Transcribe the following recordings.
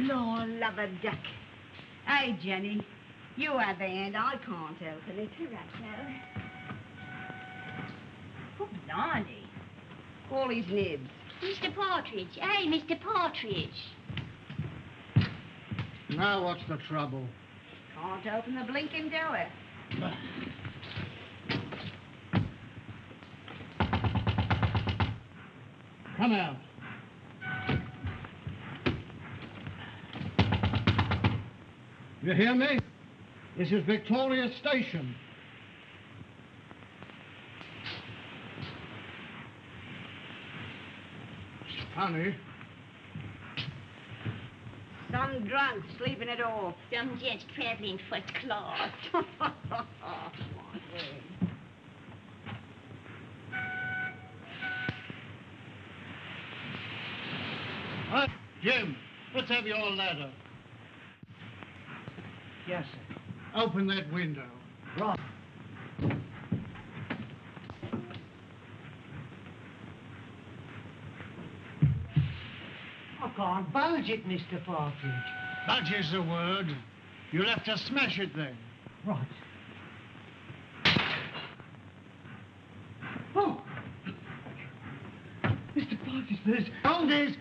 Lord, love a duck. Hey, Jenny, you have the hand. I can't open it. Right now. Oh, blimey. All his nibs. Mr. Partridge. Hey, Mr. Partridge. Now what's the trouble? Can't open the blinking door. Come out. You hear me? This is Victoria Station. Honey. Some drunk sleeping it off. Some gents traveling first class. Jim, let's have your ladder. Yes, sir. Open that window. Right. I can't budge it, Mr. Partridge. Budge is the word. You'll have to smash it then. Right. Oh! Mr. Partridge, there's... Oh, there's...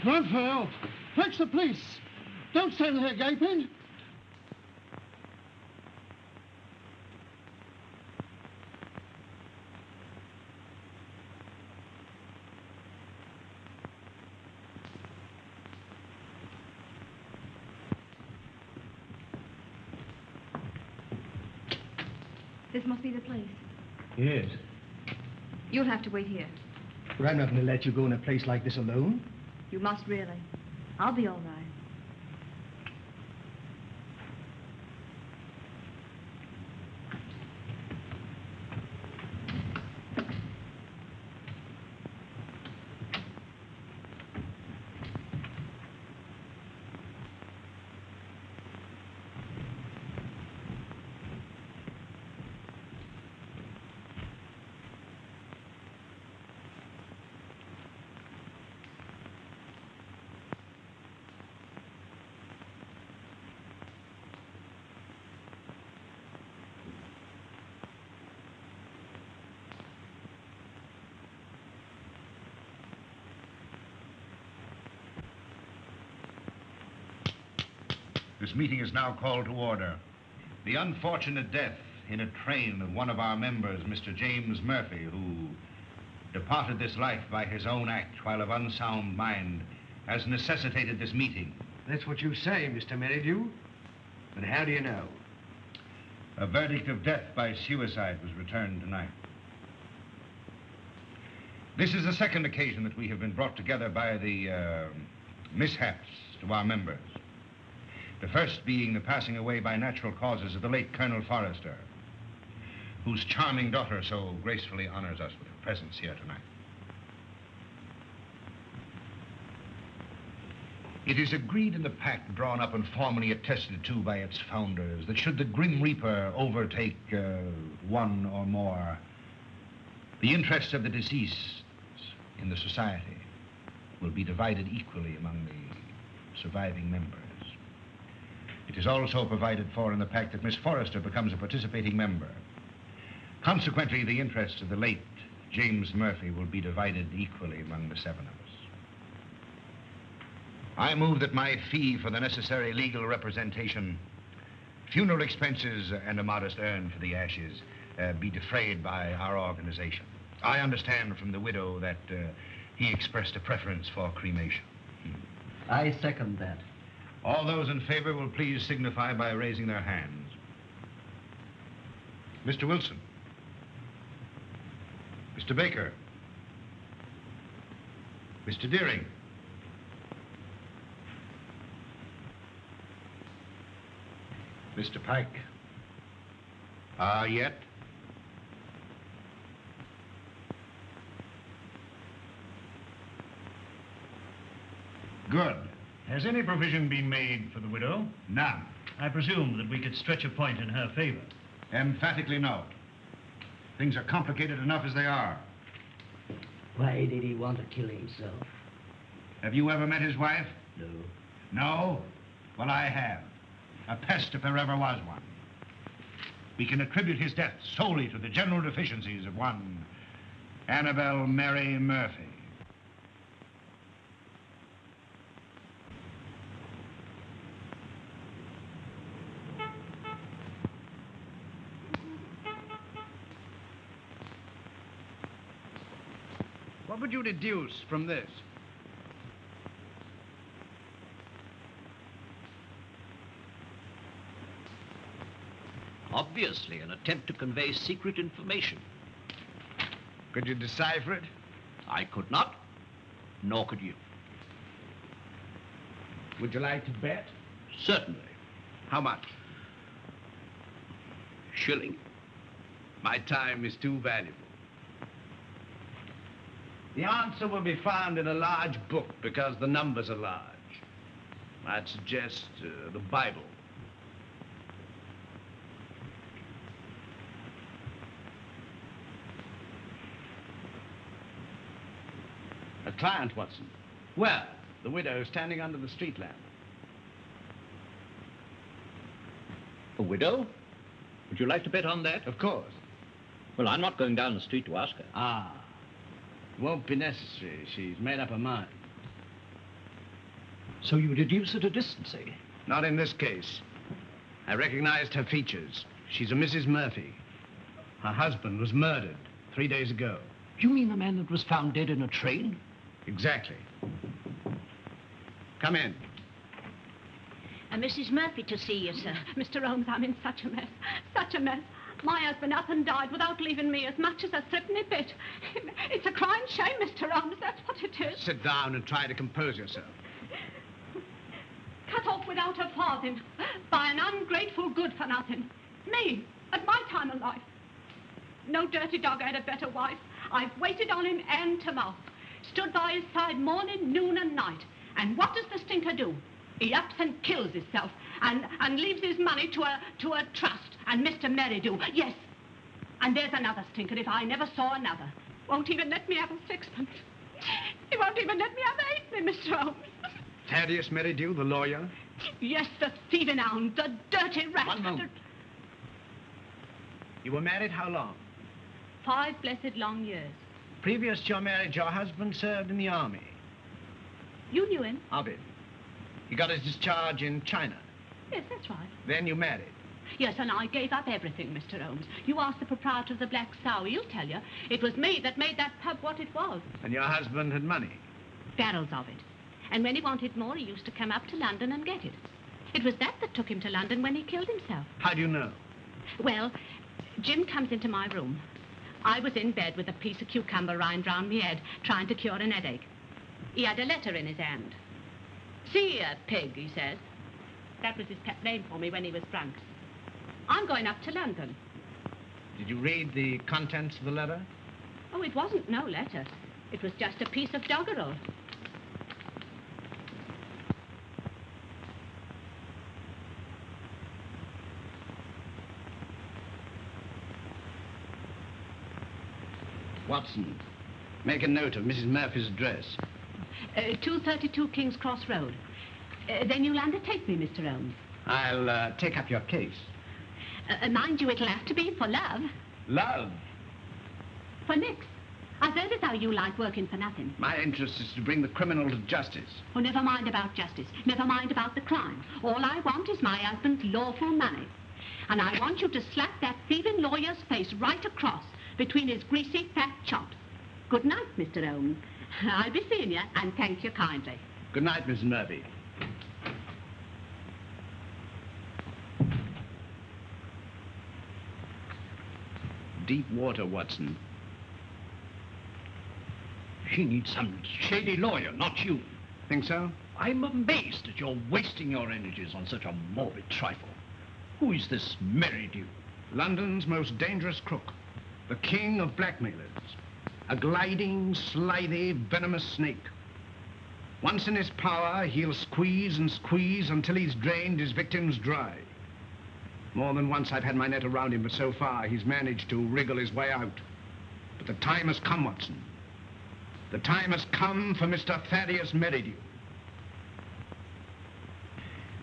Run for help. Fetch the police. Don't stand there gaping. This must be the place. Yes. You'll have to wait here. But I'm not going to let you go in a place like this alone. You must really. I'll be all right. This meeting is now called to order. The unfortunate death in a train of one of our members, Mr. James Murphy, who departed this life by his own act while of unsound mind, has necessitated this meeting. That's what you say, Mr. Merridew. But how do you know? A verdict of death by suicide was returned tonight. This is the second occasion that we have been brought together by the mishaps to our members. The first being the passing away by natural causes of the late Colonel Forrester, whose charming daughter so gracefully honors us with her presence here tonight. It is agreed in the pact drawn up and formally attested to by its founders that should the Grim Reaper overtake one or more, the interests of the deceased in the society will be divided equally among the surviving members. It is also provided for in the pact that Miss Forrester becomes a participating member. Consequently, the interests of the late James Murphy will be divided equally among the seven of us. I move that my fee for the necessary legal representation, funeral expenses, and a modest urn for the ashes be defrayed by our organization. I understand from the widow that he expressed a preference for cremation. I second that. All those in favor will please signify by raising their hands. Mr. Wilson. Mr. Baker. Mr. Deering. Mr. Pike. Yet? Good. Has any provision been made for the widow? None. I presume that we could stretch a point in her favor. Emphatically no. Things are complicated enough as they are. Why did he want to kill himself? Have you ever met his wife? No. No? Well, I have. A pest if there ever was one. We can attribute his death solely to the general deficiencies of one Annabelle Mary Murphy. What would you deduce from this? Obviously, an attempt to convey secret information. Could you decipher it? I could not, nor could you. Would you like to bet? Certainly. How much? Shilling. My time is too valuable. The answer will be found in a large book because the numbers are large. I'd suggest the Bible. A client, Watson. Well, the widow standing under the street lamp. A widow? Would you like to bet on that? Of course. Well, I'm not going down the street to ask her. Ah. Won't be necessary. She's made up her mind. So you deduce at a distance, eh? Not in this case. I recognized her features. She's a Mrs. Murphy. Her husband was murdered 3 days ago. You mean the man that was found dead in a train? Exactly. Come in. Mrs. Murphy to see you, sir. Mr. Holmes, I'm in such a mess. Such a mess. My husband up and died without leaving me as much as a threepenny bit. It's a crying shame, Mr. Holmes. That's what it is. Sit down and try to compose yourself. Cut off without a farthing by an ungrateful good-for-nothing. Me, at my time of life. No dirty dog had a better wife. I've waited on him hand to mouth. Stood by his side morning, noon, and night. And what does the stinker do? He ups and kills himself and leaves his money to a trust. And Mr. Merridew, yes. And there's another stinker if I never saw another. Won't even let me have a sixpence. He won't even let me have a halfpenny, Mr. Holmes. Thaddeus Merridew, the lawyer? Yes, the thieving hound, the dirty rat. One moment. You were married how long? 5 blessed long years. Previous to your marriage, your husband served in the army. You knew him? I did. He got his discharge in China. Yes, that's right. Then you married. Yes, and I gave up everything, Mr. Holmes. You asked the proprietor of the Black Sow. He'll tell you. It was me that made that pub what it was. And your husband had money. Barrels of it. And when he wanted more, he used to come up to London and get it. It was that took him to London when he killed himself. How do you know? Well, Jim comes into my room. I was in bed with a piece of cucumber rind round my head, trying to cure an headache. He had a letter in his hand. See here, pig, he says. That was his pet name for me when he was drunk. I'm going up to London. Did you read the contents of the letter? Oh, it wasn't no letter. It was just a piece of doggerel. Watson, make a note of Mrs. Murphy's address. 232 King's Cross Road. Then you'll undertake me, Mr. Holmes. I'll take up your case. Mind you, it'll have to be for love. Love? For Nix. I've heard as how you like working for nothing. My interest is to bring the criminal to justice. Oh, never mind about justice. Never mind about the crime. All I want is my husband's lawful money. And I want you to slap that thieving lawyer's face right across between his greasy, fat chops. Good night, Mr. Holmes. I'll be seeing you, and thank you kindly. Good night, Mrs. Murphy. Deep water, Watson. She needs some shady lawyer, not you. Think so? I'm amazed that you're wasting your energies on such a morbid trifle. Who is this Merridew? London's most dangerous crook. The king of blackmailers. A gliding, slithy, venomous snake. Once in his power, he'll squeeze and squeeze until he's drained his victims dry. More than once I've had my net around him, but so far he's managed to wriggle his way out. But the time has come, Watson. The time has come for Mr. Thaddeus Merridew.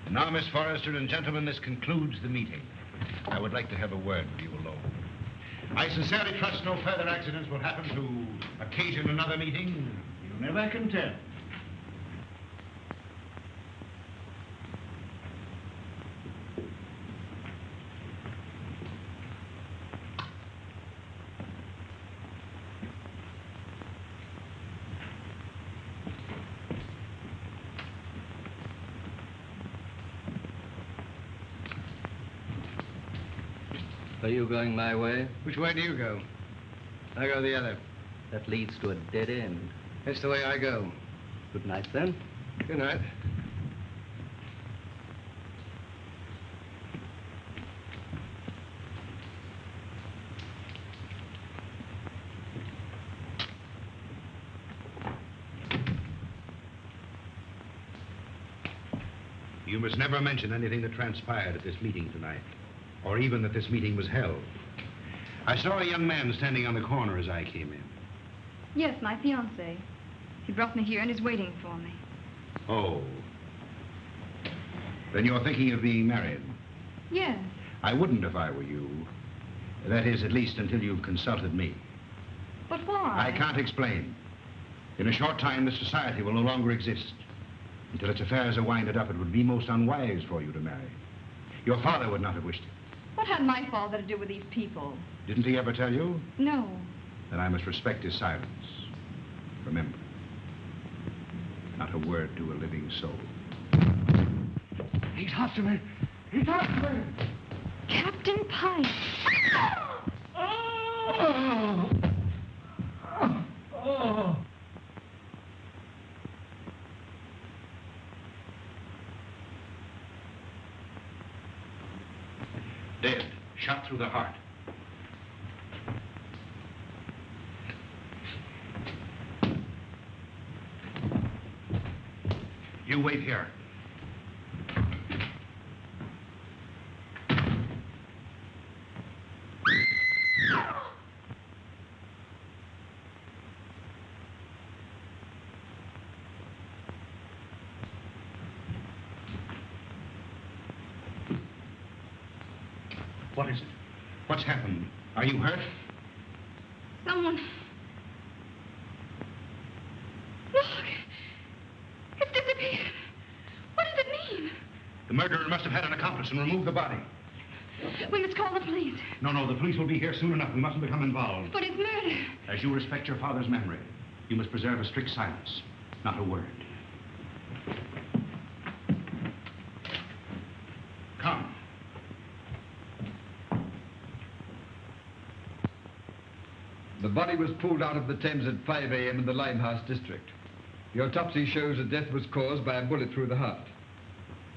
And now, Miss Forrester and gentlemen, this concludes the meeting. I would like to have a word with you alone. I sincerely trust no further accidents will happen to occasion another meeting. You never can tell. Are you going my way? Which way do you go? I go the other. That leads to a dead end. That's the way I go. Good night, then. Good night. You must never mention anything that transpired at this meeting tonight, or even that this meeting was held. I saw a young man standing on the corner as I came in. Yes, my fiancé. He brought me here and is waiting for me. Oh. Then you're thinking of being married? Yes. I wouldn't if I were you. That is, at least until you've consulted me. But why? I can't explain. In a short time, this society will no longer exist. Until its affairs are winded up, it would be most unwise for you to marry. Your father would not have wished it. What had my father to do with these people? Didn't he ever tell you? No. Then I must respect his silence. Remember, not a word to a living soul. He's after me. He's after me. Captain Pike. Oh. Oh. Dead, shot through the heart. You wait here. What is it? What's happened? Are you hurt? Someone... Look! It's disappeared. What does it mean? The murderer must have had an accomplice and removed the body. We must call the police. No, the police will be here soon enough. We mustn't become involved. But it's murder. As you respect your father's memory, you must preserve a strict silence. Not a word. Come. The body was pulled out of the Thames at 5 a.m. in the Limehouse district. The autopsy shows that death was caused by a bullet through the heart.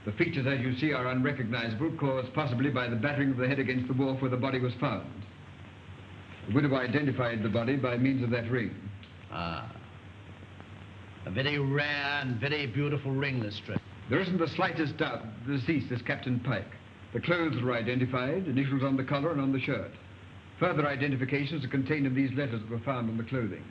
The features, as you see, are unrecognizable, caused possibly by the battering of the head against the wharf where the body was found. The widow identified the body by means of that ring. Ah. A very rare and very beautiful ring, Lestrade. There isn't the slightest doubt the deceased is Captain Pike. The clothes were identified, initials on the collar and on the shirt. Further identifications are contained in these letters that were found on the clothing.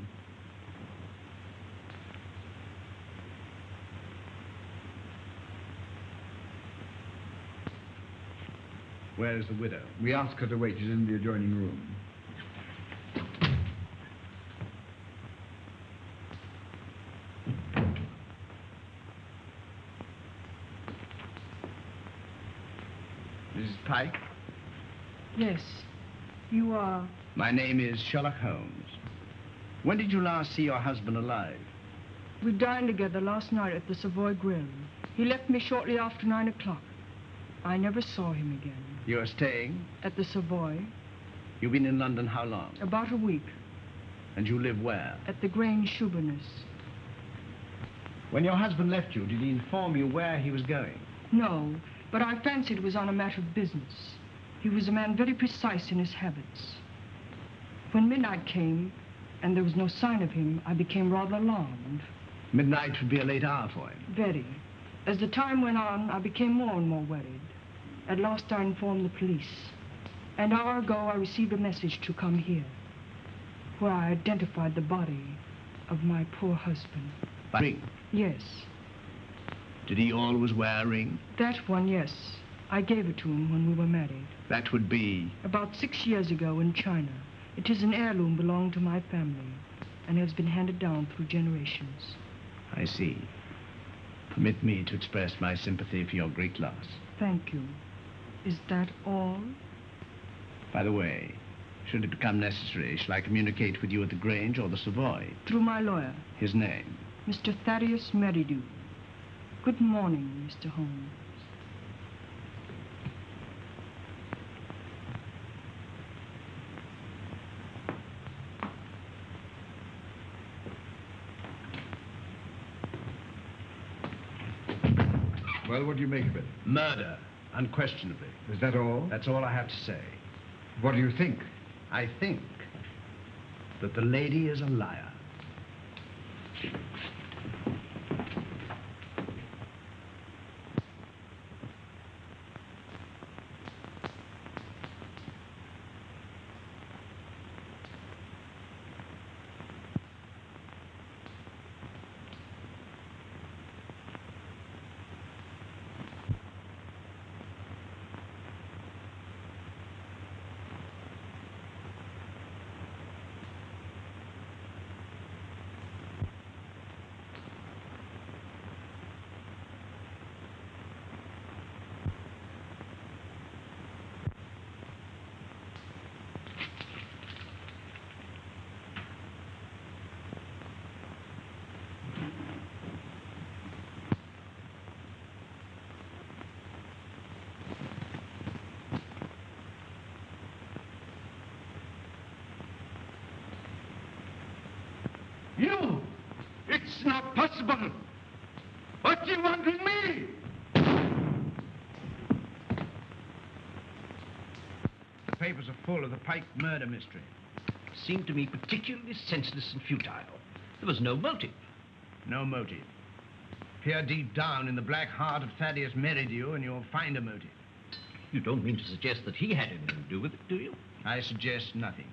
Where is the widow? We asked her to wait. She's in the adjoining room. Mrs. Pike? Yes. You are... My name is Sherlock Holmes. When did you last see your husband alive? We dined together last night at the Savoy Grill. He left me shortly after 9 o'clock. I never saw him again. You're staying? At the Savoy. You've been in London how long? About a week. And you live where? At the Grange Shoeburyness. When your husband left you, did he inform you where he was going? No, but I fancied it was on a matter of business. He was a man very precise in his habits. When midnight came, and there was no sign of him, I became rather alarmed. Midnight would be a late hour for him. Very. As the time went on, I became more and more worried. At last, I informed the police. An hour ago, I received a message to come here, where I identified the body of my poor husband. Ring? Yes. Did he always wear a ring? That one, yes. I gave it to him when we were married. That would be... About 6 years ago in China. It is an heirloom belonging to my family and has been handed down through generations. I see. Permit me to express my sympathy for your great loss. Thank you. Is that all? By the way, should it become necessary, shall I communicate with you at the Grange or the Savoy? Through my lawyer. His name? Mr. Thaddeus Merridew. Good morning, Mr. Holmes. Well, what do you make of it? Murder, unquestionably. Is that all? That's all I have to say. What do you think? I think that the lady is a liar. You! It's not possible! What do you want with me? The papers are full of the Pike murder mystery. Seemed to me particularly senseless and futile. There was no motive. No motive. Peer deep down in the black heart of Thaddeus Merridew and you'll find a motive. You don't mean to suggest that he had anything to do with it, do you? I suggest nothing.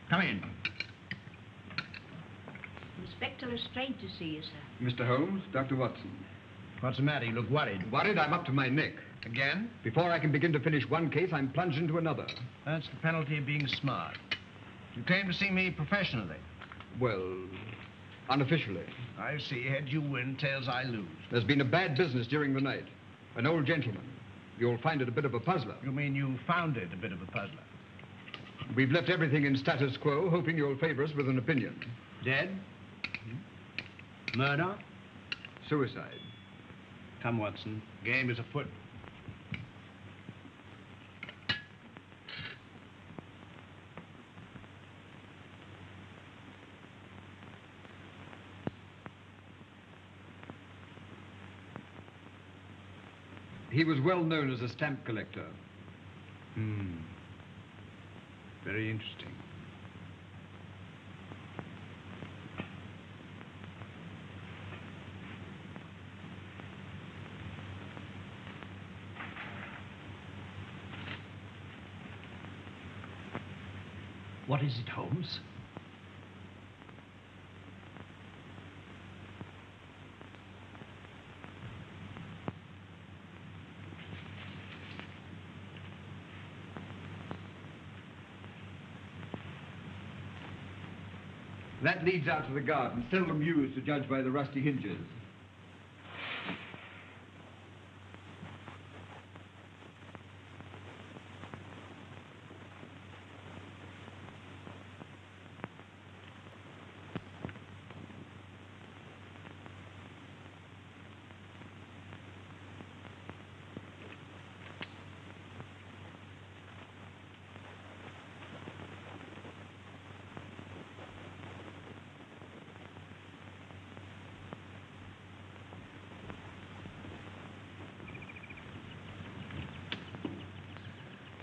Come in. Inspector Lestrade to see you, sir. Mr. Holmes, Dr. Watson. What's the matter? You look worried. Worried? I'm up to my neck. Again? Before I can begin to finish one case, I'm plunged into another. That's the penalty of being smart. You came to see me professionally. Well, unofficially. I see. Heads you win, tails I lose. There's been a bad business during the night. An old gentleman. You'll find it a bit of a puzzler. You mean you found it a bit of a puzzler? We've left everything in status quo, hoping you'll favor us with an opinion. Dead? Murder? Suicide. Come, Watson. Game is afoot. He was well known as a stamp collector. Very interesting. What is it, Holmes? That leads out to the garden, seldom used to judge by the rusty hinges.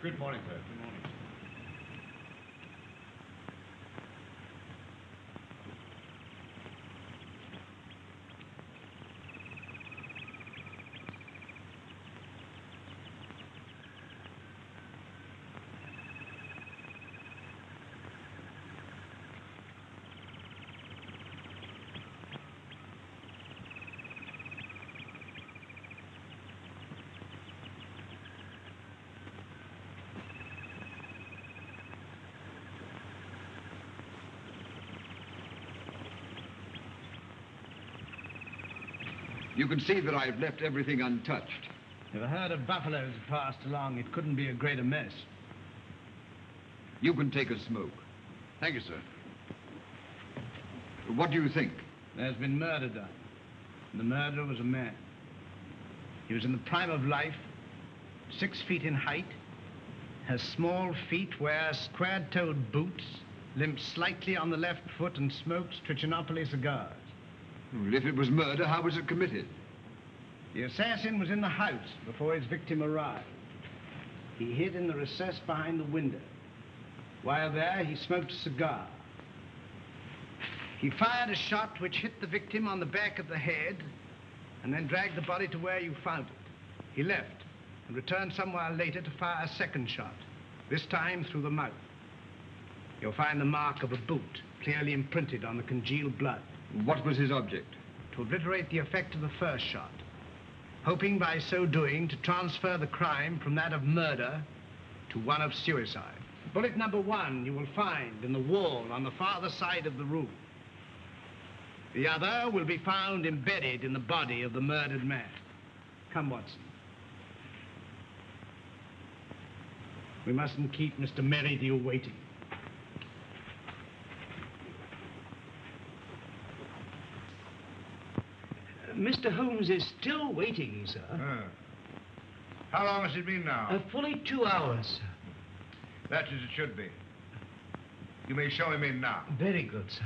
Good morning, sir. Good morning. You can see that I've left everything untouched. If a herd of buffaloes had passed along, it couldn't be a greater mess. You can take a smoke. Thank you, sir. What do you think? There's been murder done. The murderer was a man. He was in the prime of life, 6 feet in height, has small feet, wears square-toed boots, limps slightly on the left foot, and smokes Trichinopoly cigars. Well, if it was murder, how was it committed? The assassin was in the house before his victim arrived. He hid in the recess behind the window. While there, he smoked a cigar. He fired a shot which hit the victim on the back of the head and then dragged the body to where you found it. He left and returned some while later to fire a second shot, this time through the mouth. You'll find the mark of a boot clearly imprinted on the congealed blood. What was his object? To obliterate the effect of the first shot, hoping by so doing to transfer the crime from that of murder to one of suicide. Bullet number 1 you will find in the wall on the farther side of the room. The other will be found embedded in the body of the murdered man. Come, Watson. We mustn't keep Mr. Merridew waiting. Mr. Holmes is still waiting, sir. How long has it been now? Fully 2 hours, sir. That's as it should be. You may show him in now. Very good, sir.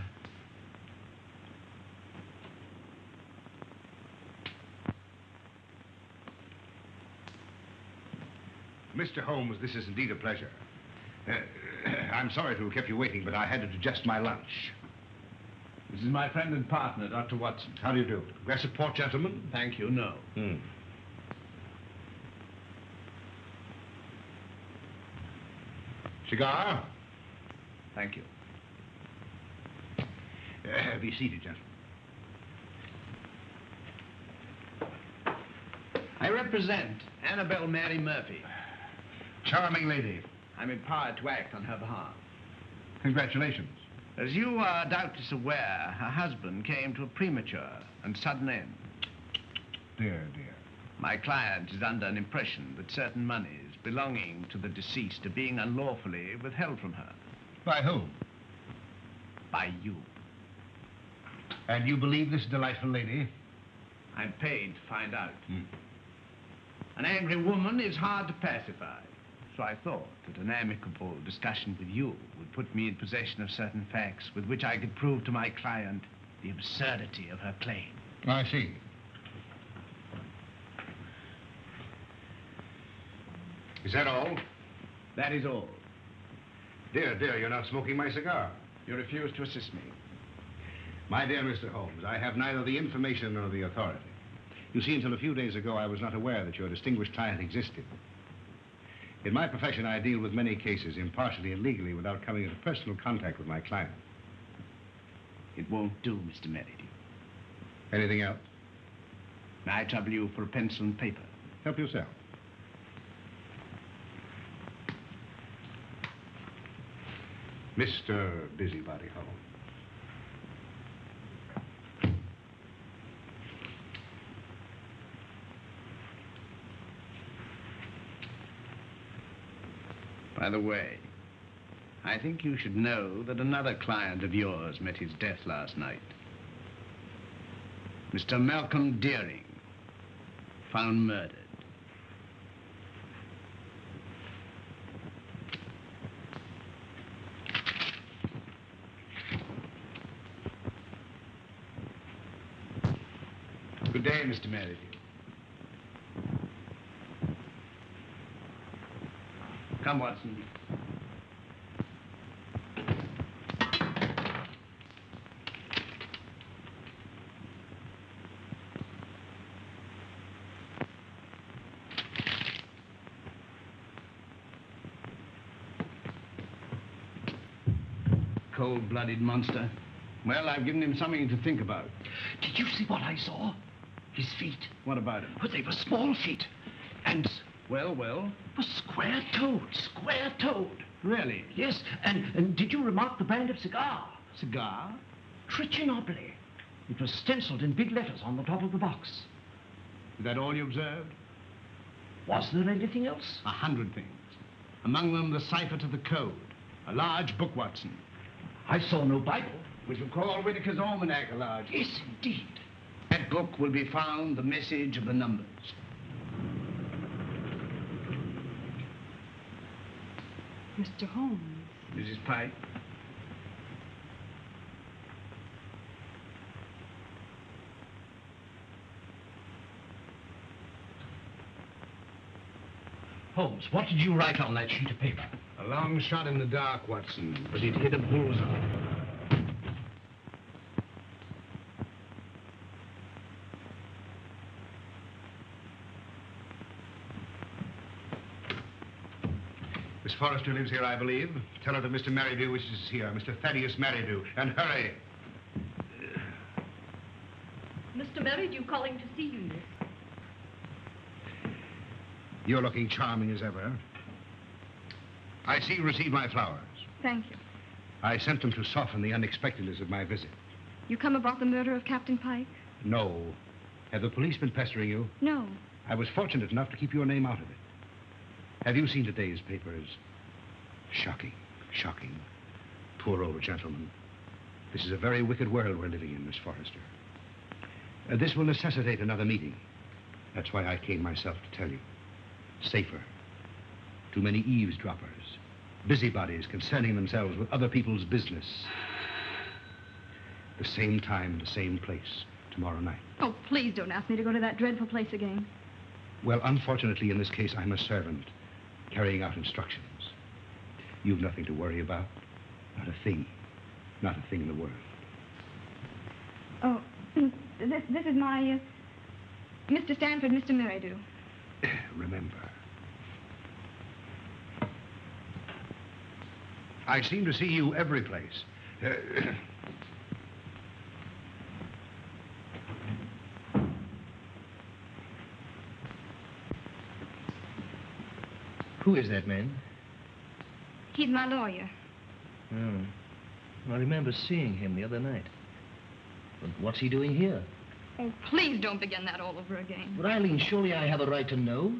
Mr. Holmes, this is indeed a pleasure. I'm sorry to have kept you waiting, but I had to digest my lunch. This is my friend and partner, Dr. Watson. How do you do? Glass of port, gentlemen? Thank you, no. Cigar? Thank you. Be seated, gentlemen. I represent Annabelle Mary Murphy. Charming lady. I'm empowered to act on her behalf. Congratulations. As you are doubtless aware, her husband came to a premature and sudden end. Dear, dear. My client is under an impression that certain monies belonging to the deceased are being unlawfully withheld from her. By whom? By you. And you believe this delightful lady? I'm paid to find out. An angry woman is hard to pacify. So I thought that an amicable discussion with you would put me in possession of certain facts with which I could prove to my client the absurdity of her claim. I see. Is that all? That is all. Dear, dear, you're not smoking my cigar. You refuse to assist me. My dear Mr. Holmes, I have neither the information nor the authority. You see, until a few days ago, I was not aware that your distinguished client existed. In my profession, I deal with many cases impartially and legally without coming into personal contact with my client. It won't do, Mr. Merridew. Anything else? May I trouble you for a pencil and paper? Help yourself. Mr. Busybody Holmes. By the way, I think you should know that another client of yours met his death last night. Mr. Malcolm Deering, found murdered. Good day, Mr. Merridew. Come, Watson. Cold-blooded monster. Well, I've given him something to think about. Did you see what I saw? His feet. What about him? Well, they were small feet. And Well? was square-toed. Really? Yes, and did you remark the brand of cigar? Cigar? Trichinopoly. It was stenciled in big letters on the top of the box. Is that all you observed? Was there anything else? 100 things. Among them, the cipher to the code. A large book, Watson. I saw no Bible. We shall call Whitaker's Almanac a large book. Yes, indeed. That book will be found the message of the numbers. Mr. Holmes. Mrs. Pike? Holmes, what did you write on that sheet of paper? A long shot in the dark, Watson, but it hit a bullseye. Miss Forrester lives here, I believe. Tell her that Mr. Merridew wishes to see her. Mr. Thaddeus Merridew. And hurry. Mr. Merridew calling to see you, miss. You're looking charming as ever. I see you received my flowers. Thank you. I sent them to soften the unexpectedness of my visit. You come about the murder of Captain Pike? No. Have the police been pestering you? No. I was fortunate enough to keep your name out of it. Have you seen today's papers? Shocking, shocking. Poor old gentleman. This is a very wicked world we're living in, Miss Forrester. This will necessitate another meeting. That's why I came myself to tell you. Safer. Too many eavesdroppers. Busybodies concerning themselves with other people's business. The same time, the same place, tomorrow night. Oh, please don't ask me to go to that dreadful place again. Well, unfortunately, in this case, I'm a servant, carrying out instructions. You've nothing to worry about. Not a thing. Not a thing in the world. Oh, this is my, Mr. Stanford, Mr. Merridew. Remember. I seem to see you every place. Who is that man? He's my lawyer. Oh. I remember seeing him the other night. But what's he doing here? Oh, please don't begin that all over again. But Eileen, surely I have a right to know.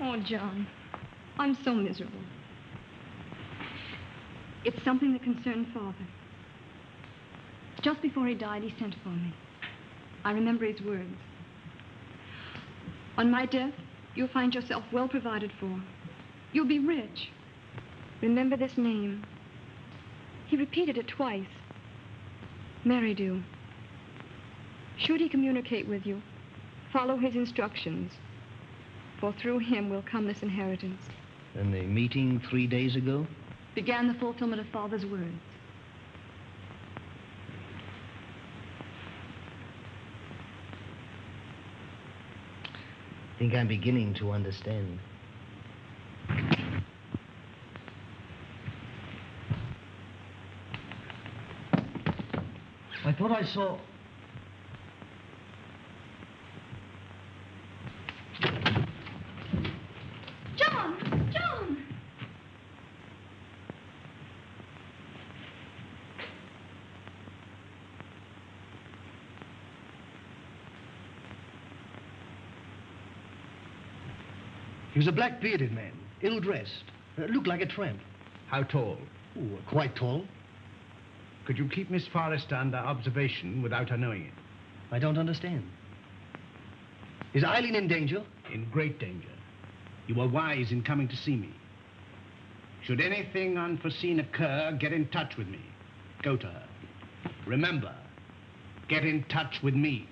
Oh, John, I'm so miserable. It's something that concerned Father. Just before he died, he sent for me. I remember his words. On my death, you'll find yourself well provided for. You'll be rich. Remember this name. He repeated it twice. Merridew. Should he communicate with you, follow his instructions, for through him will come this inheritance. And the meeting 3 days ago? Began the fulfillment of Father's words. I think I'm beginning to understand. I thought I saw... John! John! He was a black-bearded man, ill-dressed, looked like a tramp. How tall? Oh, quite tall. Could you keep Miss Forrester under observation without her knowing it? I don't understand. Is Eileen in danger? In great danger. You were wise in coming to see me. Should anything unforeseen occur, get in touch with me. Go to her. Remember, get in touch with me.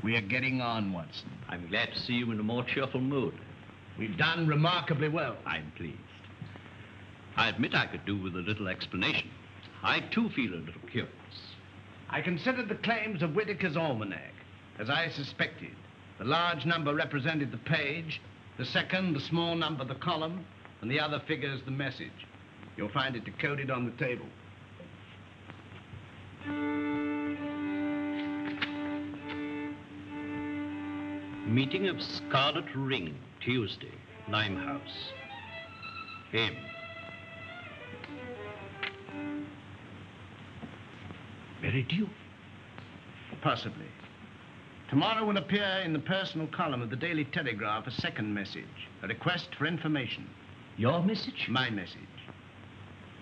We are getting on, Watson. I'm glad to see you in a more cheerful mood. We've done remarkably well. I'm pleased. I admit I could do with a little explanation. I, too, feel a little curious. I considered the claims of Whitaker's Almanac. As I suspected, the large number represented the page, The second, the small number, the column, and the other figures, the message. You'll find it decoded on the table. Meeting of Scarlet Ring, Tuesday, Limehouse. M. Meridew? Possibly. Tomorrow will appear in the personal column of the Daily Telegraph a second message, a request for information. Your message? My message.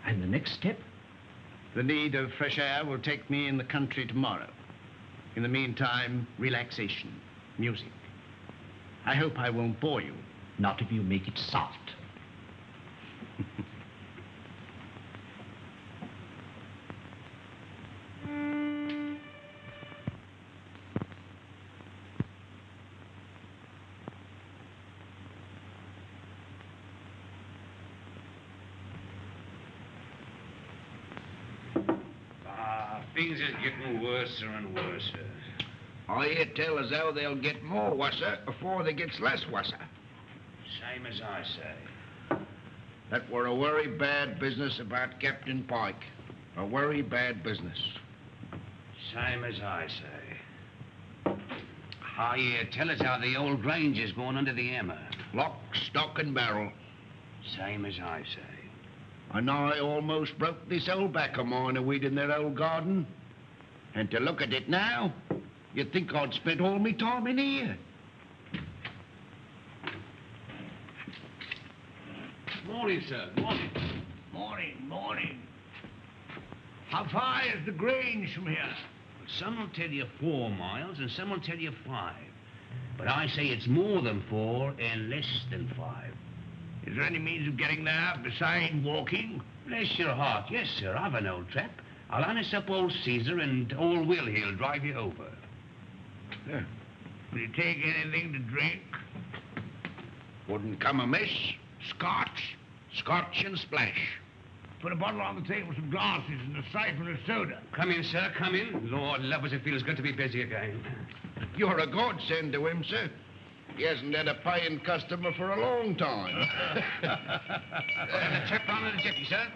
And the next step? The need of fresh air will take me in the country tomorrow. In the meantime, relaxation, music. I hope I won't bore you. Not if you make it soft. Things is getting worse and worse. I hear tell as how they'll get more worser before they gets less worser. Same as I say. That were a very bad business about Captain Pike. A very bad business. Same as I say. I hear tell us how the old Grange is going under the hammer. Lock, stock, and barrel. Same as I say. And I almost broke this old back of mine a weed in their old garden. And to look at it now, you'd think I'd spent all my time in here. Morning, sir. Morning. Morning. How far is the Grange from here? Well, some will tell you 4 miles and some will tell you 5. But I say it's more than 4 and less than 5. Is there any means of getting there besides walking? Bless your heart. Yes, sir. I've an old trap. I'll harness up old Caesar and old Will he'll drive you over. Yeah. Will you take anything to drink? Wouldn't come amiss. Scotch and splash. Put a bottle on the table, some glasses, and a siphon of soda. Come in, sir. Come in. Lord love us, it feels good to be busy again. You're a godsend to him, sir. He hasn't had a paying customer for a long time. There's a chap round in the jetty, sir.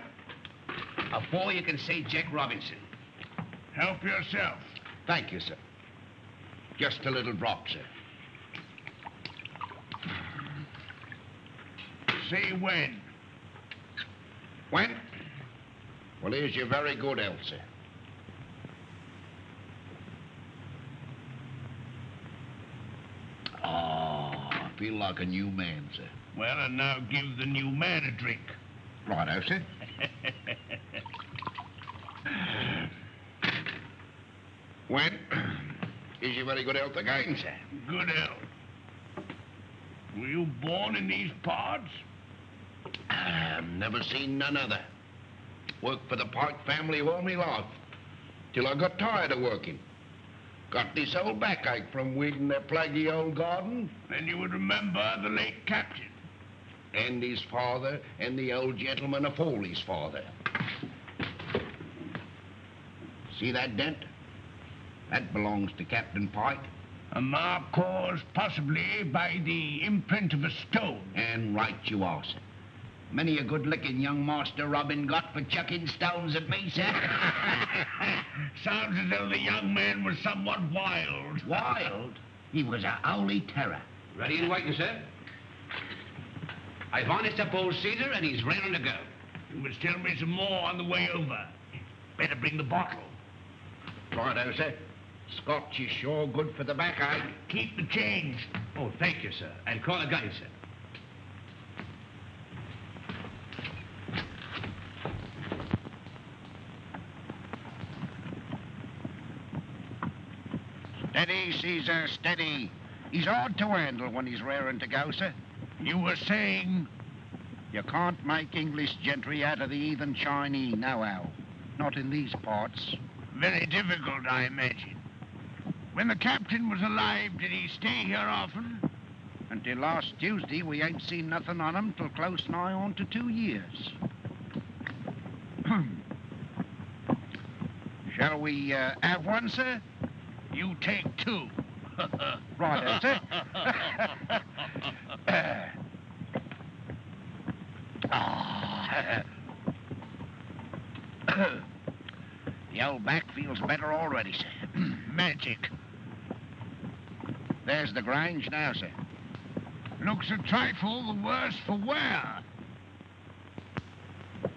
Afore you can say Jack Robinson. Help yourself. Thank you, sir. Just a little drop, sir. Say when. When? Well, here's your very good health, sir. Oh, I feel like a new man, sir. Well, and now give the new man a drink. Righto, sir. When? Is your very good health again, sir? Good health. Were you born in these parts? Never seen none other. Worked for the Pike family all my life, till I got tired of working. Got this old backache from weeding their plaguey old garden. Then you would remember the late captain. And his father, and the old gentleman afore his father. See that dent? That belongs to Captain Pike. A mark caused possibly by the imprint of a stone. And right you are, sir. Many a good-looking young Master Robin got for chucking stones at me, sir. Sounds as though the young man was somewhat wild. Wild? He was a holy terror. Ready and waiting, sir. I've harnessed up old Caesar and he's raring to go. You must tell me some more on the way over. Better bring the bottle. Righto, sir. Scotch is sure good for the backache. Keep the change. Oh, thank you, sir. And call again, sir. Steady, Caesar, steady. He's hard to handle when he's raring to go, sir. You were saying? You can't make English gentry out of the heathen Chinese, nohow. Not in these parts. Very difficult, I imagine. When the captain was alive, did he stay here often? Until last Tuesday, we ain't seen nothing on him till close nigh on to 2 years. Shall we have one, sir? You take 2. Right, sir. The old back feels better already, sir. Magic. There's the Grange now, sir. Looks a trifle the worse for wear.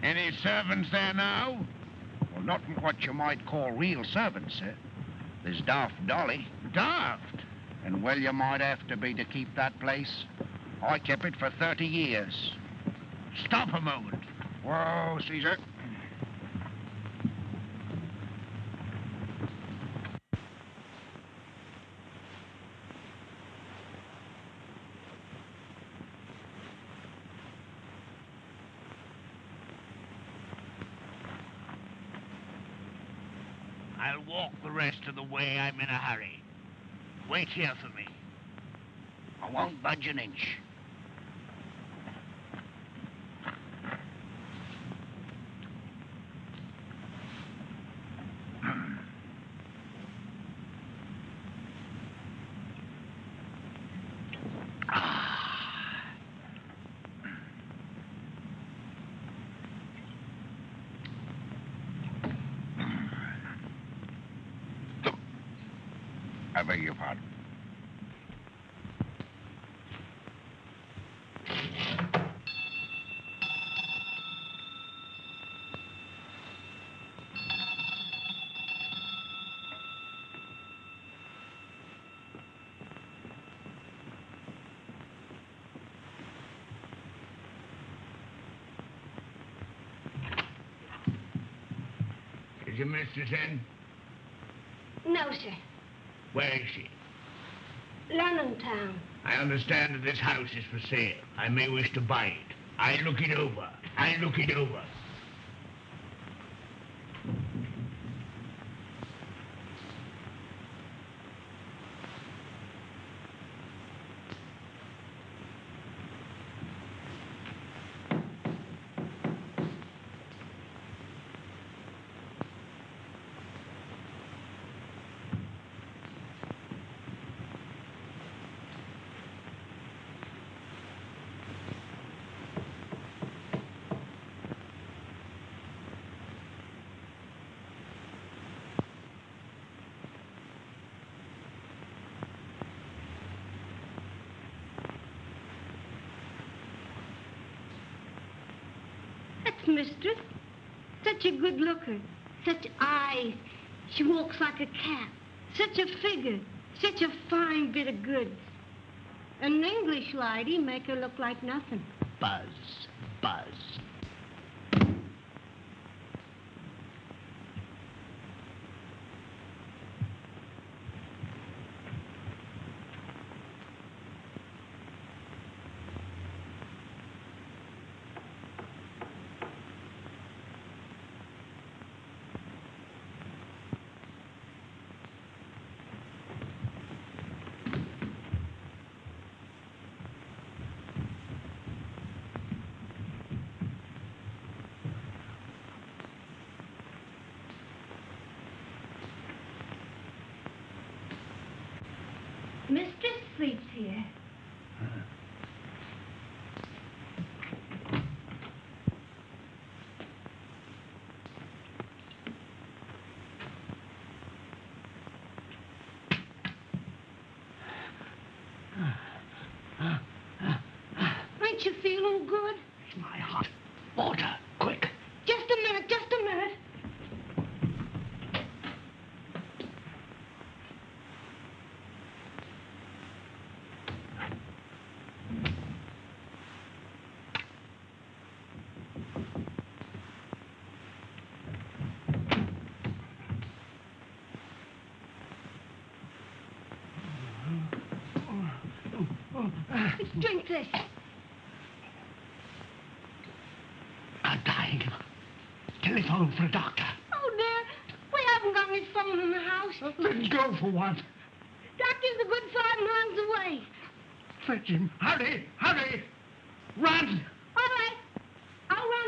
Any servants there now? Well, not what you might call real servants, sir. There's Daft Dolly. Daft? And well you might have to be to keep that place. I kept it for 30 years. Stop a moment. Whoa, Caesar. I'll walk the rest of the way. I'm in a hurry. Wait here for me. I won't budge an inch. I beg your pardon. Is your mistress in? No, sir. Where is she? London town. I understand that this house is for sale. I may wish to buy it. I look it over. I look it over. That's mistress. Such a good looker. Such eyes. She walks like a cat. Such a figure. Such a fine bit of goods. An English lady make her look like nothing. Buzz, buzz. Mistress sleeps here. Ain't you feeling good? It's my hot water. Quick. Just a minute, just a minute. Drink this. I'm dying. Telephone for a doctor. Oh, dear. We haven't got any phone in the house. Let's go for one. Doctor's a good 5 miles away. Fetch him. Hurry, hurry. Run. All right. I'll run.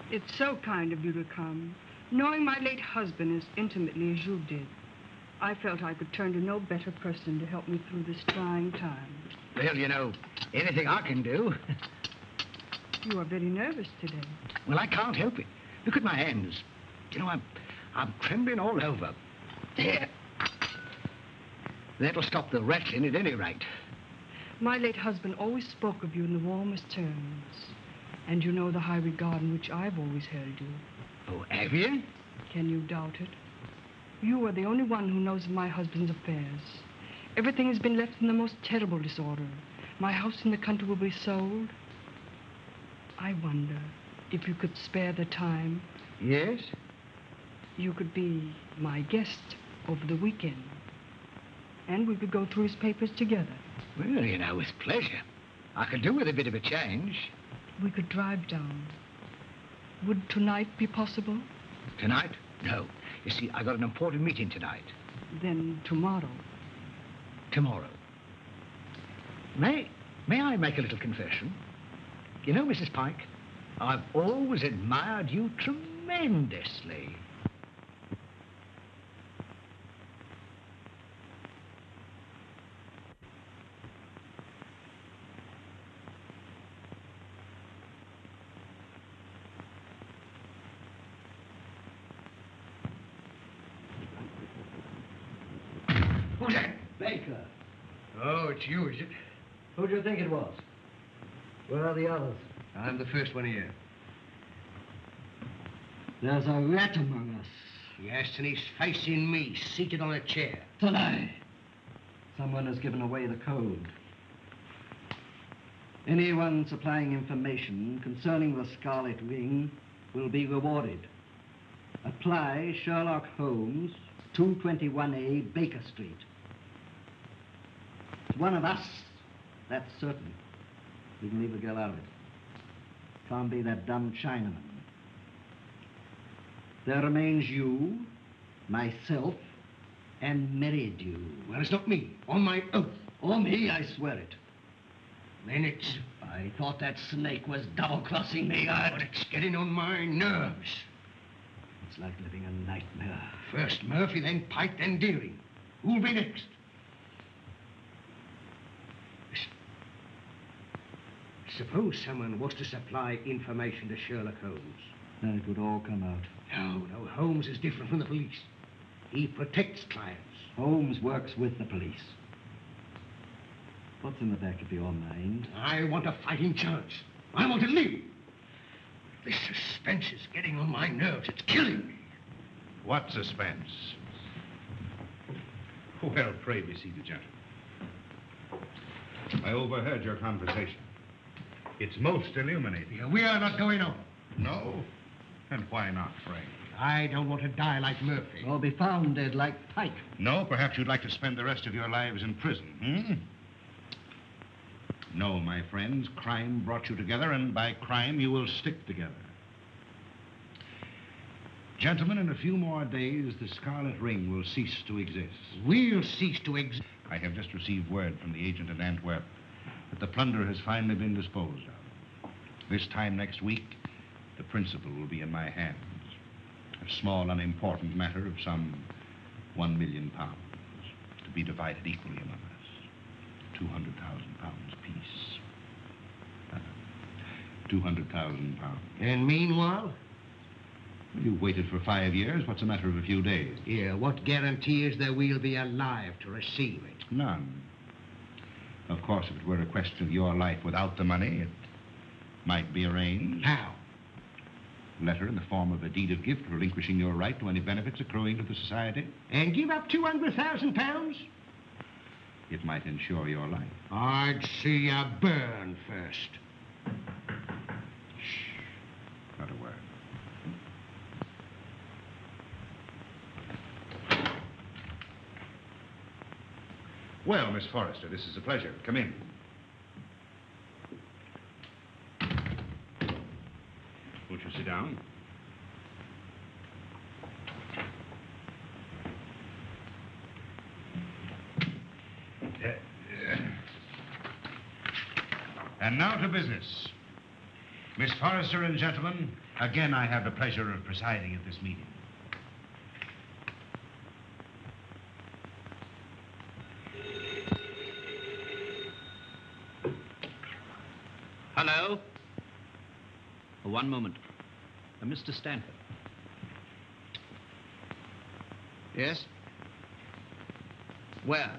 It's so kind of you to come. Knowing my late husband as intimately as you did, I felt I could turn to no better person to help me through this trying time. Well, you know, anything I can do. You are very nervous today. Well, I can't help it. Look at my hands. You know, I'm trembling all over. There. That'll stop the rattling at any rate. My late husband always spoke of you in the warmest terms. And you know the high regard in which I've always held you. Oh, have you? Can you doubt it? You are the only one who knows of my husband's affairs. Everything has been left in the most terrible disorder. My house in the country will be sold. I wonder if you could spare the time. Yes? You could be my guest over the weekend. And we could go through his papers together. Well, you know, with pleasure. I could do with a bit of a change. We could drive down. Would tonight be possible? Tonight? No. You see, I got an important meeting tonight. Then tomorrow. Tomorrow. May I make a little confession? You know, Mrs. Pike, I've always admired you tremendously. Who's that? Baker. Oh, it's you, is it? Who do you think it was? Where are the others? I'm the first one here. There's a rat among us. Yes, and he's facing me, seated on a chair. Tonight. Someone has given away the code. Anyone supplying information concerning the Scarlet Ring will be rewarded. Apply Sherlock Holmes, 221A Baker Street. It's one of us, that's certain. We can leave the girl out of it. Can't be that dumb Chinaman. There remains you, myself, and Meridew. Well, it's not me. On my oath. On me, I swear it. Then it's... I thought that snake was double-crossing me. But it's getting on my nerves. It's like living a nightmare. First Murphy, then Pike, then Deering. Who'll be next? Suppose someone was to supply information to Sherlock Holmes. Then it would all come out. No, Holmes is different from the police. He protects clients. Holmes works with the police. What's in the back of your mind? I want a fighting chance. I want to live. This suspense is getting on my nerves. It's killing me. What suspense? Well, pray be seated, gentlemen. I overheard your conversation. It's most illuminating. Yeah, we are not going on. No? And why not, pray? I don't want to die like Murphy. Or be found dead like Pike. No, perhaps you'd like to spend the rest of your lives in prison, No, my friends, crime brought you together, and by crime you will stick together. Gentlemen, in a few more days, the Scarlet Ring will cease to exist. We'll cease to exist. I have just received word from the agent in Antwerp that the plunder has finally been disposed of. This time next week, the principal will be in my hands. A small, unimportant matter of some £1 million, to be divided equally among us. £200,000 apiece. £200,000. And meanwhile? You've waited for 5 years. What's a matter of a few days? Yeah, what guarantee is there we'll be alive to receive it? None. Of course, if it were a question of your life without the money, it might be arranged. How? Letter in the form of a deed of gift relinquishing your right to any benefits accruing to the society. And give up £200,000? It might ensure your life. I'd see you burn first. Shh. Not a word. Well, Miss Forrester, this is a pleasure. Come in. Won't you sit down? And now to business. Miss Forrester and gentlemen, Again, I have the pleasure of presiding at this meeting. Hello? One moment. Mr. Stanford. Yes? Where?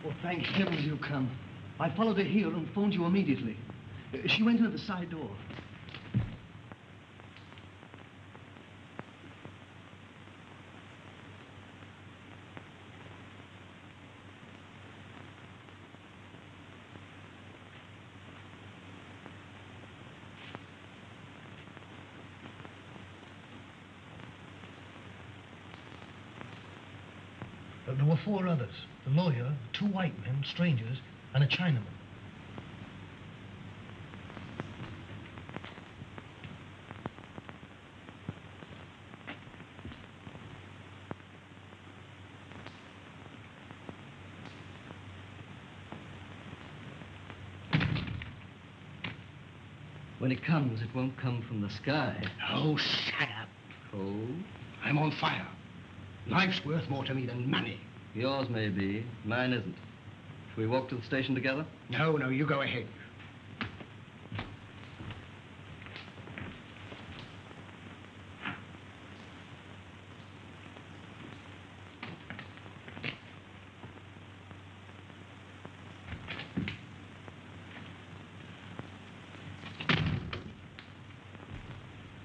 Oh, thank heavens you come. I followed her here and phoned you immediately. She went into the side door. There were 4 others. The lawyer, 2 white men, strangers, and a Chinaman. When it comes, it won't come from the sky. Oh, shut up. Oh? I'm on fire. Life's worth more to me than money. Yours may be. Mine isn't. Shall we walk to the station together? No, you go ahead.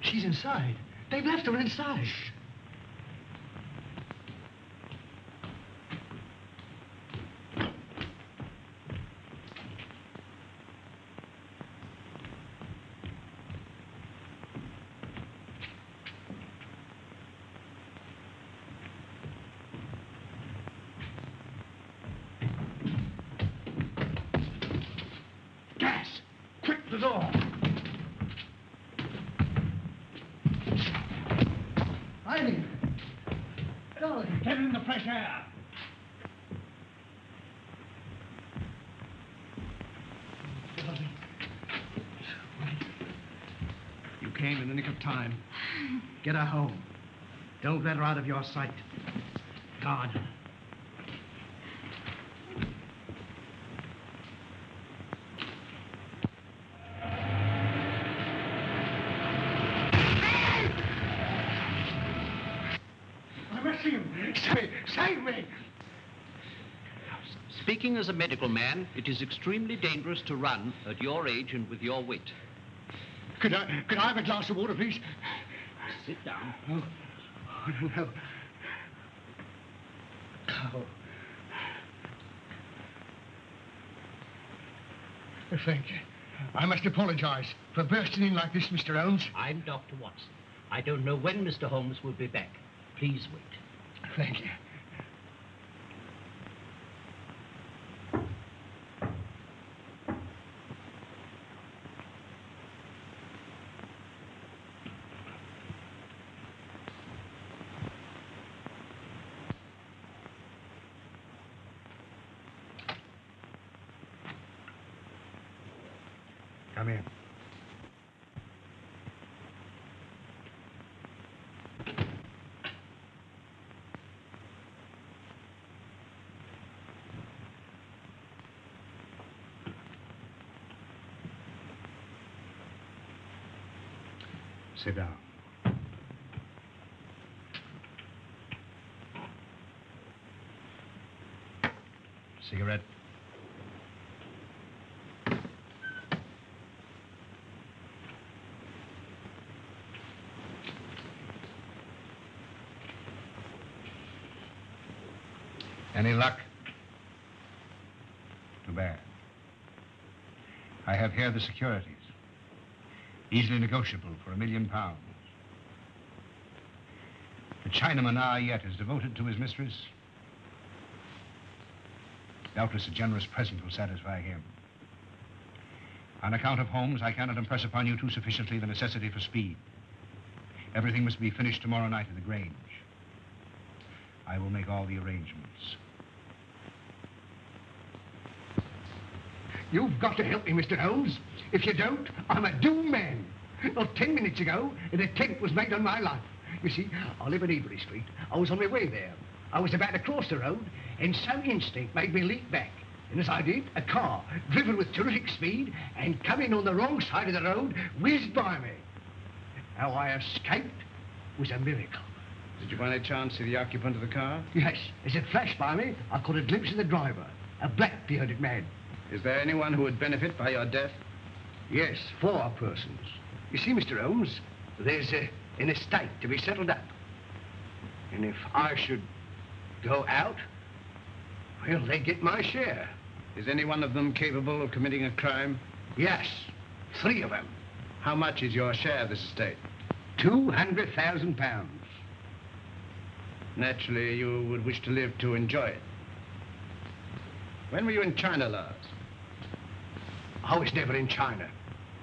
She's inside. They've left her inside. Shh. Gas! Quick, the door! Eileen! Darling, get in the fresh air! Darling. You came in the nick of time. Get her home. Don't let her out of your sight. Guard her. Save me! Speaking as a medical man, it is extremely dangerous to run at your age and with your weight. Could I have a glass of water, please? Sit down. Oh, no. Oh. Thank you. I must apologize for bursting in like this, Mr. Holmes. I'm Dr. Watson. I don't know when Mr. Holmes will be back. Please wait. Thank you. Come in. Sit down. Cigarette? Any luck? Too bad. I have here the securities. Easily negotiable for £1 million. The Chinaman yet is devoted to his mistress. Doubtless a generous present will satisfy him. On account of Holmes, I cannot impress upon you too sufficiently the necessity for speed. Everything must be finished tomorrow night at the Grange. I will make all the arrangements. You've got to help me, Mr. Holmes. If you don't, I'm a doomed man. Well, 10 minutes ago, an attempt was made on my life. You see, I live in Ebury Street. I was on my way there. I was about to cross the road, and some instinct made me leap back. And as I did, a car, driven with terrific speed and coming on the wrong side of the road, whizzed by me. How I escaped was a miracle. Did you by any chance see the occupant of the car? Yes, as it flashed by me, I caught a glimpse of the driver, a black-bearded man. Is there anyone who would benefit by your death? Yes, 4 persons. You see, Mr. Holmes, there's an estate to be settled up. And if I should go out, well, they get my share. Is any one of them capable of committing a crime? Yes, 3 of them. How much is your share of this estate? £200,000. Naturally, you would wish to live to enjoy it. When were you in China last? I was never in China.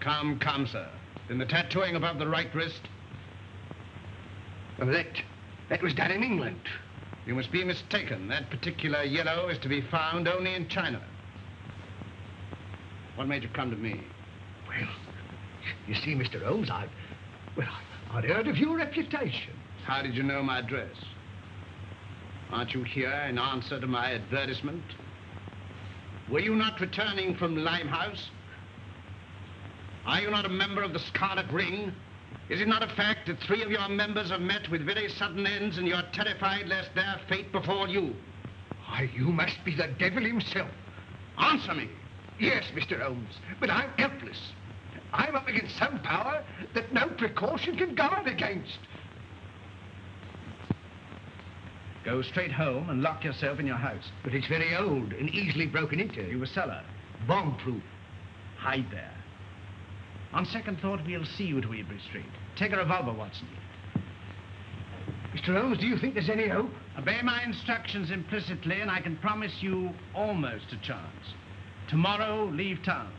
Come, come, sir. Then the tattooing above the right wrist? Well, that was done in England. You must be mistaken. That particular yellow is to be found only in China. What made you come to me? Well, you see, Mr. Holmes, I'd heard of your reputation. How did you know my address? Aren't you here in answer to my advertisement? Were you not returning from Limehouse? Are you not a member of the Scarlet Ring? Is it not a fact that 3 of your members have met with very sudden ends and you're terrified lest their fate befall you? Why, you must be the devil himself. Answer me. Yes, Mr. Holmes, but I'm helpless. I'm up against some power that no precaution can guard against. Go straight home and lock yourself in your house. But it's very old and easily broken into. You a cellar. Bomb-proof. Hide there. On second thought, we'll see you to Ebury Street. Take a revolver, Watson. Mr. Holmes, do you think there's any hope? Obey my instructions implicitly, and I can promise you almost a chance. Tomorrow, leave town.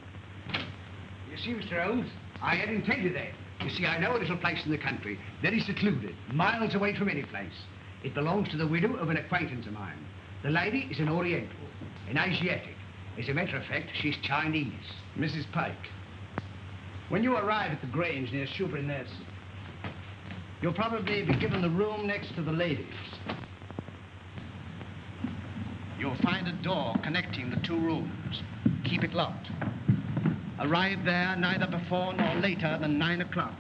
You see, Mr. Holmes, I had intended that. You see, I know a little place in the country, very secluded, miles away from any place. It belongs to the widow of an acquaintance of mine. The lady is an Oriental, an Asiatic. As a matter of fact, she's Chinese. Mrs. Pike, when you arrive at the Grange near Shoeburyness, you'll probably be given the room next to the ladies. You'll find a door connecting the 2 rooms. Keep it locked. Arrive there neither before nor later than 9 o'clock.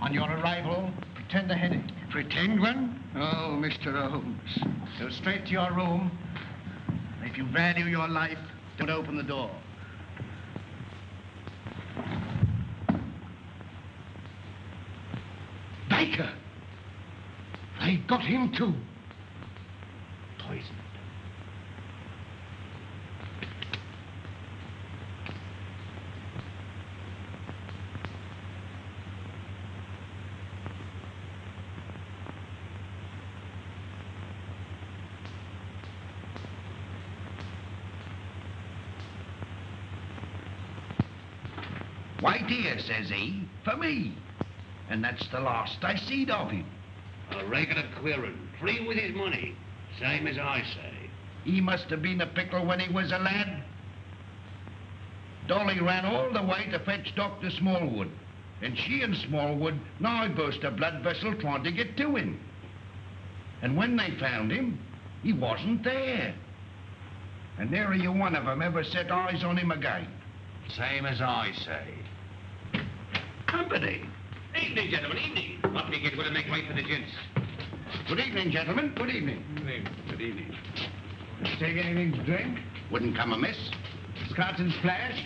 On your arrival, pretend a headache. Pretend one? Oh, Mr. Holmes. Go straight to your room. If you value your life, don't open the door. Baker! They got him too. Poisoned. Wait here, says he, for me. And that's the last I seed of him. A regular queerin', free with his money, same as I say. He must have been a pickle when he was a lad. Dolly ran all the way to fetch Dr. Smallwood. And she and Smallwood nigh burst a blood vessel trying to get to him. And when they found him, he wasn't there. And nary a one of them ever set eyes on him again. Same as I say. Company. Evening, gentlemen, evening. What we get, we'll make way for the gents. Good evening, gentlemen. Good evening. Good evening. Take anything to drink? Wouldn't come amiss. Scotch and splash?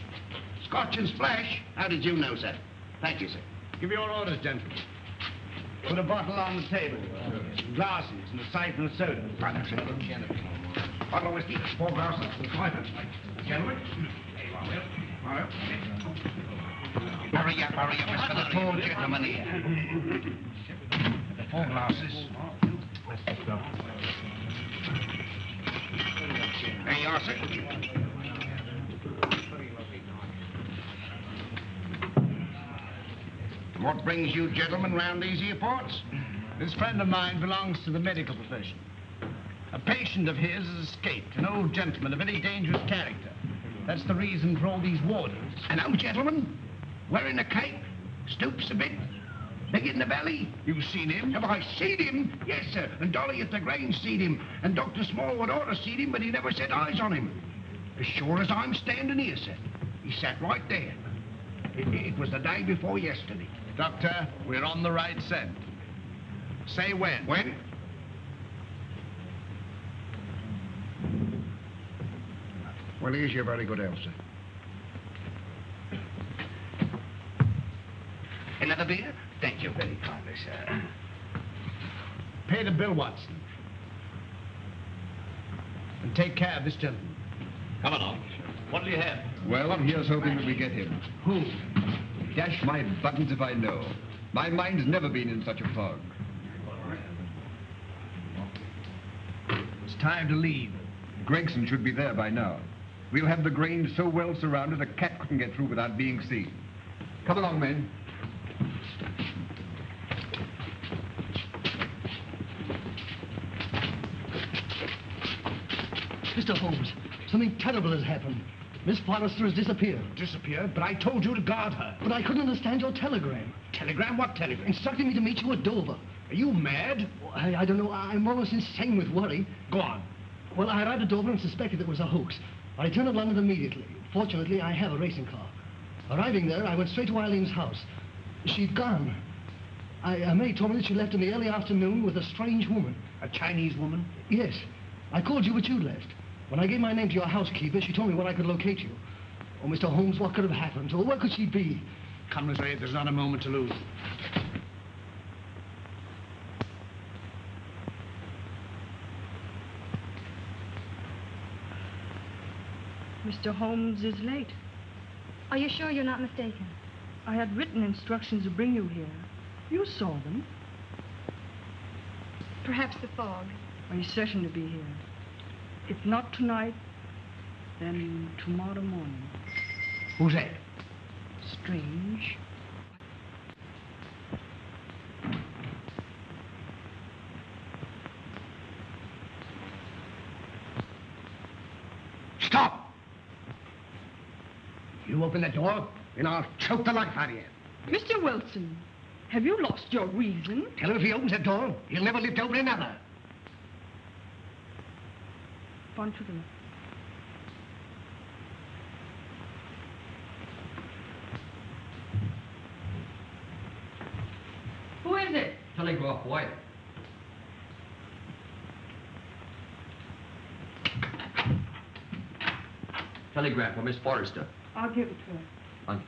Scotch and splash? How did you know, sir? Thank you, sir. Give your orders, gentlemen. Put a bottle on the table. Glasses and a siphon of soda. Bottle of whiskey, 4 glasses, and 5 minutes. Gentlemen. Hurry up, it's for the tall gentleman here. 4 glasses. There you are, sir. What brings you gentlemen round these here parts? This friend of mine belongs to the medical profession. A patient of his has escaped, an old gentleman, a very dangerous character. That's the reason for all these warders. An old gentleman? Wearing a cape? Stoops a bit? Big in the belly? You've seen him? Have I seen him? Yes, sir. And Dolly at the Grange seen him. And Dr. Smallwood ought to seen him, but he never set eyes on him. As sure as I'm standing here, sir. He sat right there. It was the day before yesterday. Doctor, we're on the right scent. Say when. When? Well, here's your very good health, sir. Another beer? Thank you very kindly, sir. Pay the bill, Watson. And take care of this gentleman. Come along. What'll you have? Well, here's hoping that we get him. Who? Dash my buttons if I know. My mind's never been in such a fog. It's time to leave. Gregson should be there by now. We'll have the Grange so well surrounded a cat couldn't get through without being seen. Come along, men. Mr. Holmes, something terrible has happened. Miss Forrester has disappeared. Disappeared? But I told you to guard her. But I couldn't understand your telegram. Telegram? What telegram? Instructing me to meet you at Dover. Are you mad? I don't know. I'm almost insane with worry. Go on. Well, I arrived at Dover and suspected it was a hoax. I returned to London immediately. Fortunately, I have a racing car. Arriving there, I went straight to Eileen's house. She'd gone. A maid told me that she left in the early afternoon with a strange woman. A Chinese woman? Yes. I called you, but you'd left. When I gave my name to your housekeeper, she told me where I could locate you. Oh, Mr. Holmes, what could have happened to her? Where could she be? Come this way. There's not a moment to lose. Mr. Holmes is late. Are you sure you're not mistaken? I had written instructions to bring you here. You saw them. Perhaps the fog. Are you certain to be here? If not tonight, then tomorrow morning. Who's that? Strange. Stop! You open that door, and I'll choke the life out of you. Mr. Wilson, have you lost your reason? Tell him if he opens that door, he'll never live to open another. On to them. Who is it? Telegraph, boy. Telegram for Miss Forrester. I'll give it to her. On.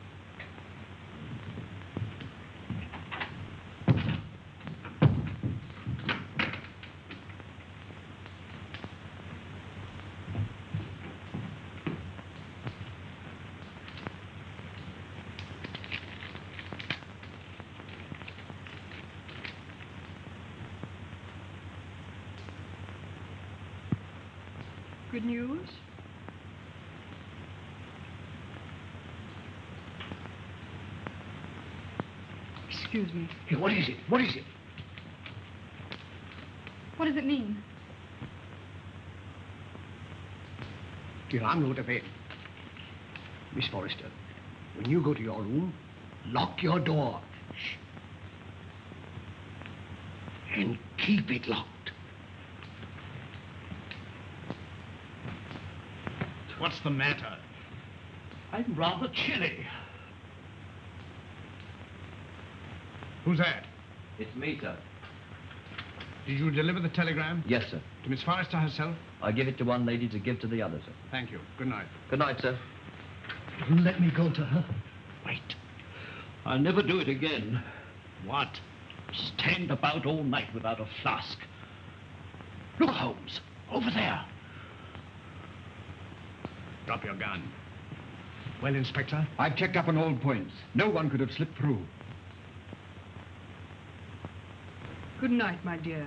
Good news? Excuse me. Hey, what is it? What is it? What does it mean? Dear, I'm going to bed. Miss Forrester, when you go to your room, lock your door. Shh. And keep it locked. What's the matter? I'm rather chilly. Who's that? It's me, sir. Did you deliver the telegram? Yes, sir. To Miss Forrester herself? I give it to one lady to give to the other, sir. Thank you. Good night. Good night, sir. Let me go to her. Wait. I'll never do it again. What? Stand about all night without a flask. Look, Holmes. Over there. Drop your gun. Well, Inspector? I've checked up on all points. No one could have slipped through. Good night, my dear.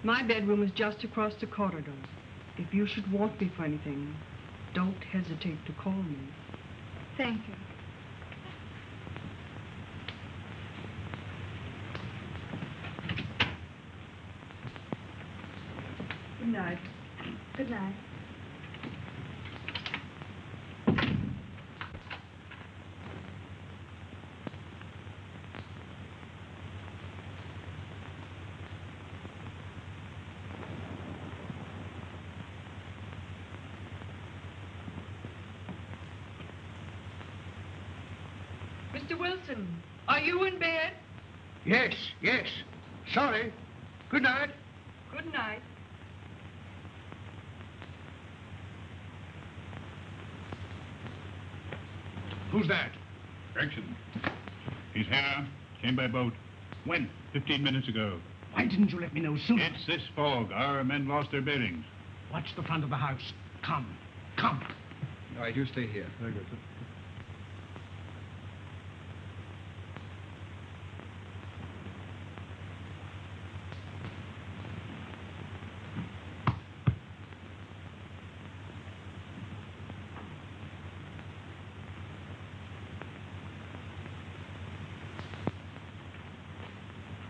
My bedroom is just across the corridor. If you should want me for anything, don't hesitate to call me. Thank you. Good night. Good night. Mr. Wilson, are you in bed? Yes, yes. Sorry. Good night. Good night. Who's that? Gregson. He's here. Came by boat. When? 15 minutes ago. Why didn't you let me know sooner? It's this fog. Our men lost their bearings. Watch the front of the house. Come. Come. All right, you stay here. Very good, sir.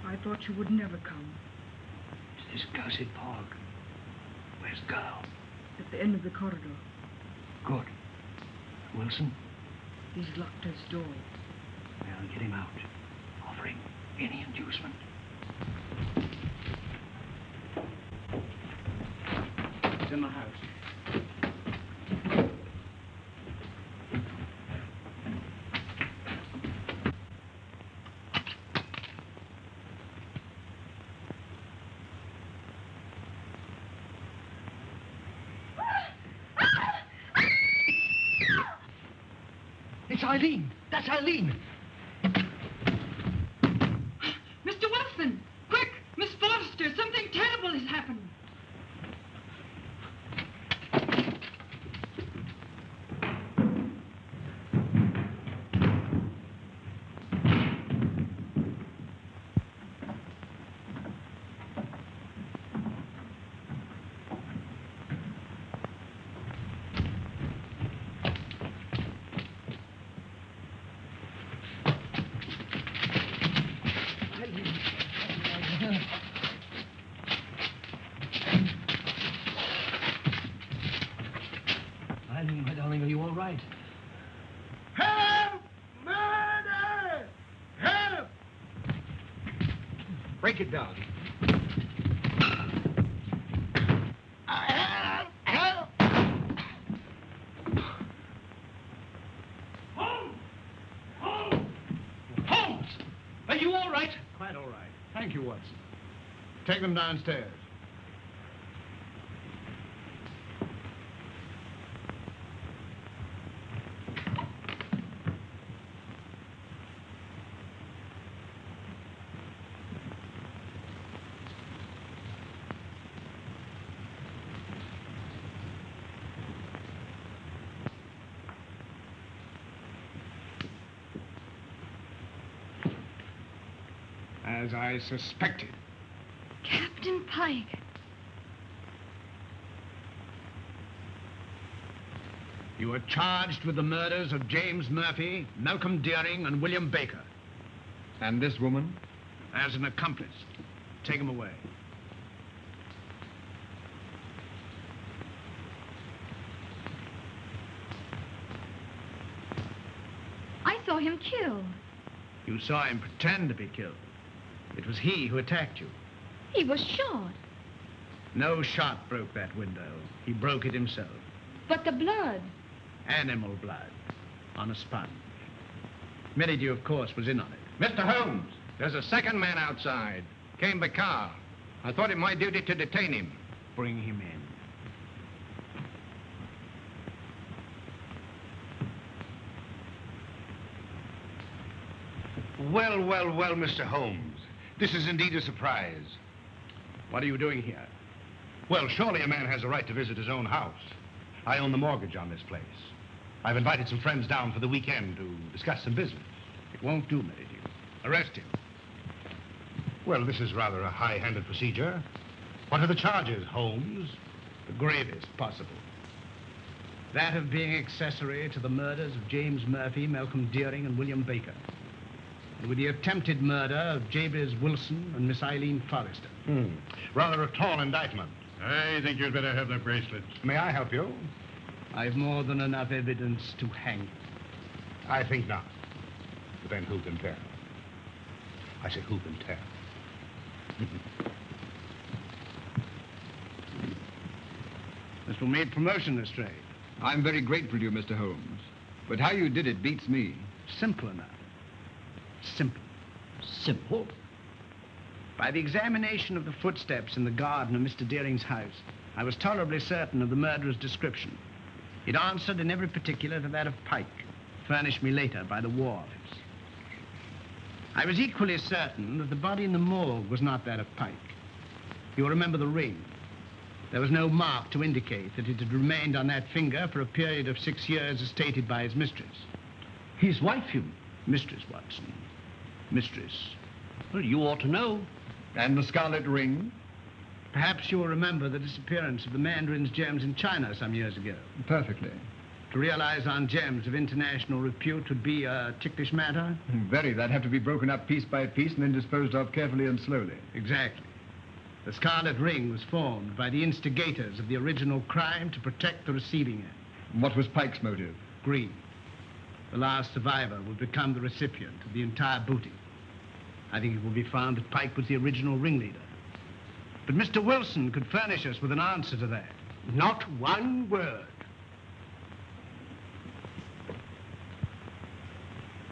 I thought you would never come. It's this cursed fog. Where's the girl? At the end of the corridor. Good. Wilson? He's locked his door. Well, get him out. Offering any inducement. It's in the house. It's Eileen. That's Eileen. Mr. Wilson! Quick! Miss Forrester! Something terrible has happened! Eileen, my darling, are you all right? Help! Murder! Help! Break it down. Help! Help! Holmes! Holmes! Holmes! Are you all right? Quite all right. Thank you, Watson. Take them downstairs. As I suspected. Captain Pike. You are charged with the murders of James Murphy, Malcolm Deering, and William Baker. And this woman? As an accomplice. Take him away. I saw him killed. You saw him pretend to be killed. It was he who attacked you. He was shot. No shot broke that window. He broke it himself. But the blood. Animal blood. On a sponge. Merridew, of course, was in on it. Mr. Holmes, there's a second man outside. Came by car. I thought it my duty to detain him. Bring him in. Well, well, well, Mr. Holmes. This is indeed a surprise. What are you doing here? Well, surely a man has a right to visit his own house. I own the mortgage on this place. I've invited some friends down for the weekend to discuss some business. It won't do, Merridew. Arrest him. Well, this is rather a high-handed procedure. What are the charges, Holmes? The gravest possible. That of being accessory to the murders of James Murphy, Malcolm Deering, and William Baker. And with the attempted murder of Jabez Wilson and Miss Eileen Forrester. Rather a tall indictment. I think you'd better have the bracelets. May I help you? I've more than enough evidence to hang. I think not. But then who can tell? I say who can tell? This will make promotion, Lestrade. I'm very grateful to you, Mr. Holmes. But how you did it beats me. Simple enough. Simple. Simple? By the examination of the footsteps in the garden of Mr. Deering's house, I was tolerably certain of the murderer's description. It answered in every particular to that of Pike, furnished me later by the wharves. I was equally certain that the body in the morgue was not that of Pike. You'll remember the ring. There was no mark to indicate that it had remained on that finger for a period of 6 years as stated by his mistress. His wife, you... Mistress, Watson. Mistress. Well, you ought to know. And the scarlet ring? Perhaps you'll remember the disappearance of the mandarin's gems in China some years ago. Perfectly. To realize on gems of international repute would be a ticklish matter? Very. They'd have to be broken up piece by piece and then disposed of carefully and slowly. Exactly. The scarlet ring was formed by the instigators of the original crime to protect the receiving end. What was Pike's motive? Greed. The last survivor would become the recipient of the entire booty. I think it will be found that Pike was the original ringleader. But Mr. Wilson could furnish us with an answer to that. Not one word.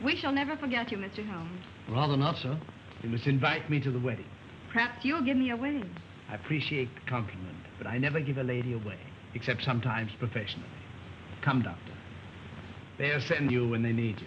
We shall never forget you, Mr. Holmes. Rather not, sir. You must invite me to the wedding. Perhaps you'll give me away. I appreciate the compliment, but I never give a lady away, except sometimes professionally. Come, Doctor. They'll send you when they need you.